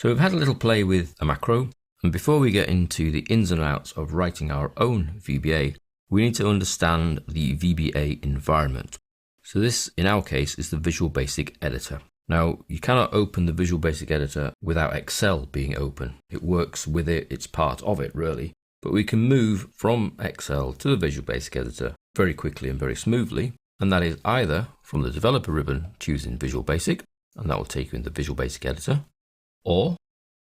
So we've had a little play with a macro, and before we get into the ins and outs of writing our own VBA, we need to understand the VBA environment. So this, in our case, is the Visual Basic Editor. Now, you cannot open the Visual Basic Editor without Excel being open. It works with it, it's part of it really. But we can move from Excel to the Visual Basic Editor very quickly and very smoothly. And that is either from the Developer ribbon choosing Visual Basic, and that will take you in the Visual Basic Editor, or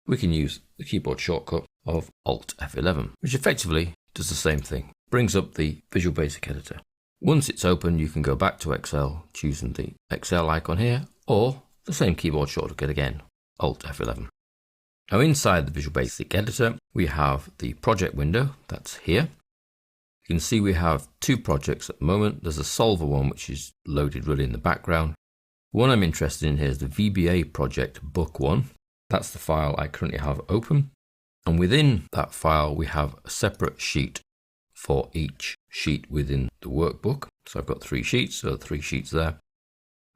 we can use the keyboard shortcut of Alt F11, which effectively does the same thing. Brings up the Visual Basic Editor. Once it's open, you can go back to Excel choosing the Excel icon here, or the same keyboard shortcut again, Alt F11. Now inside the Visual Basic Editor, we have the project window, that's here. You can see we have two projects at the moment. There's a solver one which is loaded really in the background. The one I'm interested in here is the VBA project book one. That's the file I currently have open. And within that file, we have a separate sheet for each sheet within the workbook. So I've got 3 sheets, so 3 sheets there.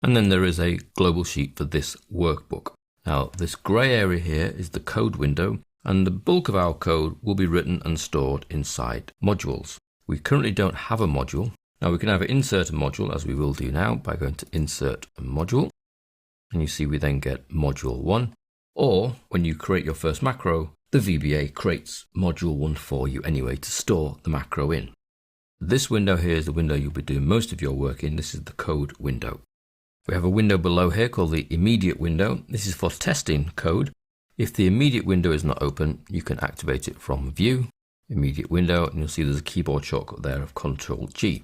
And then there is a global sheet for this workbook. Now, this grey area here is the code window, and the bulk of our code will be written and stored inside modules. We currently don't have a module. Now, we can either insert a module, as we will do now, by going to Insert a Module. And you see we then get Module 1. Or, when you create your first macro, the VBA creates Module 1 for you anyway to store the macro in. This window here is the window you'll be doing most of your work in. This is the code window. We have a window below here called the immediate window. This is for testing code. If the immediate window is not open, you can activate it from View, Immediate Window, and you'll see there's a keyboard shortcut there of Ctrl-G.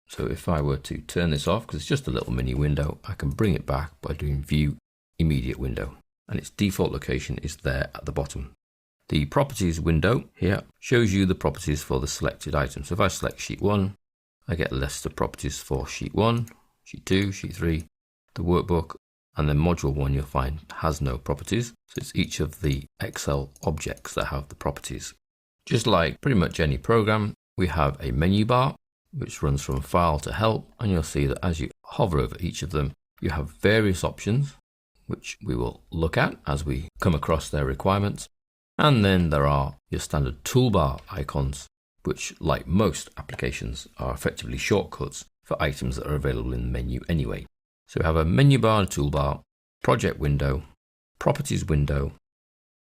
So if I were to turn this off, because it's just a little mini window, I can bring it back by doing View, Immediate Window. And its default location is there at the bottom. The Properties window here shows you the properties for the selected item. So if I select Sheet 1, I get a list of properties for Sheet 1, Sheet 2, Sheet 3, the workbook, and then Module 1 you'll find has no properties. So it's each of the Excel objects that have the properties. Just like pretty much any program, we have a menu bar which runs from File to Help, and you'll see that as you hover over each of them, you have various options which we will look at as we come across their requirements. And then there are your standard toolbar icons, which, like most applications, are effectively shortcuts for items that are available in the menu anyway. So we have a menu bar and toolbar, project window, properties window,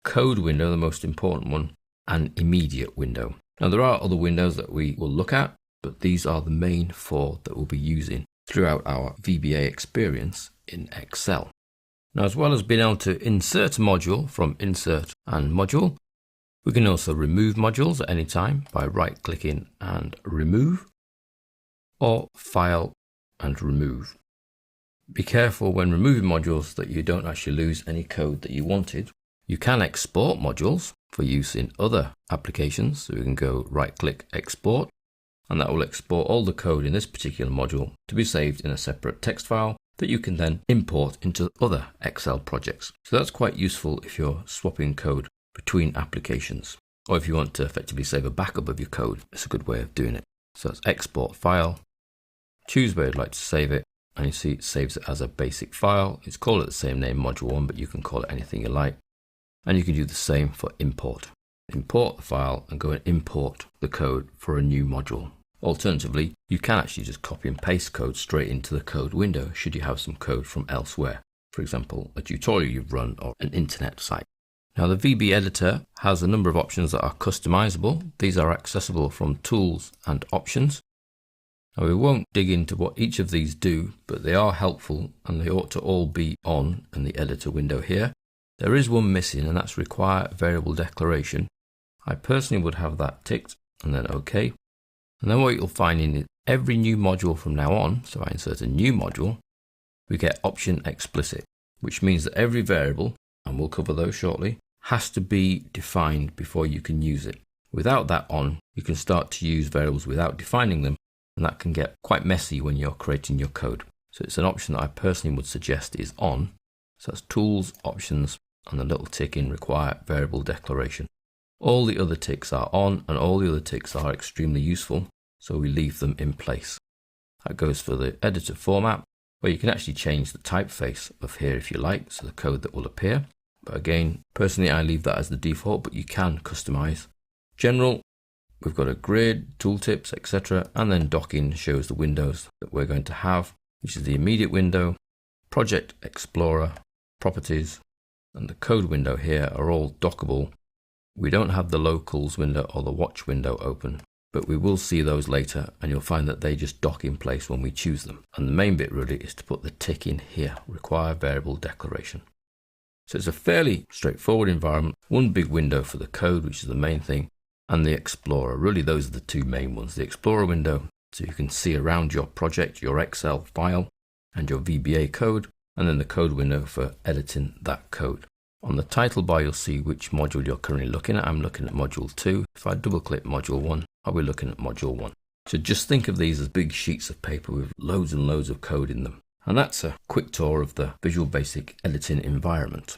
code window, the most important one, and immediate window. Now there are other windows that we will look at, but these are the main 4 that we'll be using throughout our VBA experience in Excel. Now, as well as being able to insert a module from Insert and Module, we can also remove modules at any time by right-clicking and Remove, or File and Remove. Be careful when removing modules that you don't actually lose any code that you wanted. You can export modules for use in other applications, so we can go right-click Export, and that will export all the code in this particular module to be saved in a separate text file that you can then import into other Excel projects. So that's quite useful if you're swapping code between applications, or if you want to effectively save a backup of your code. It's a good way of doing it. So let's export file, choose where you'd like to save it, and you see it saves it as a basic file. It's called it the same name, module 1, but you can call it anything you like. And you can do the same for import. Import the file and go and import the code for a new module. Alternatively, you can actually just copy and paste code straight into the code window should you have some code from elsewhere. For example, a tutorial you've run or an internet site. Now the VB editor has a number of options that are customizable. These are accessible from Tools and Options. Now we won't dig into what each of these do, but they are helpful and they ought to all be on in the editor window here. There is one missing, and that's Require Variable Declaration. I personally would have that ticked and then OK. And then what you'll find in every new module from now on, so I insert a new module, we get option explicit, which means that every variable, and we'll cover those shortly, has to be defined before you can use it. Without that on, you can start to use variables without defining them, and that can get quite messy when you're creating your code. So it's an option that I personally would suggest is on. So that's Tools, Options, and the little tick in Require Variable Declaration. All the other ticks are on, and all the other ticks are extremely useful, so we leave them in place. That goes for the editor format, where you can actually change the typeface of here if you like, so the code that will appear. But again, personally I leave that as the default, but you can customize. General, we've got a grid, tooltips, etc. And then docking shows the windows that we're going to have, which is the immediate window, project explorer, properties, and the code window here are all dockable. We don't have the locals window or the watch window open, but we will see those later, and you'll find that they just dock in place when we choose them. And the main bit really is to put the tick in here, require variable declaration. So it's a fairly straightforward environment, one big window for the code, which is the main thing, and the Explorer. Really those are the two main ones. The Explorer window, so you can see around your project, your Excel file, and your VBA code, and then the code window for editing that code. On the title bar, you'll see which module you're currently looking at. I'm looking at module 2. If I double click module 1, I'll be looking at module 1. So just think of these as big sheets of paper with loads and loads of code in them. And that's a quick tour of the Visual Basic editing environment.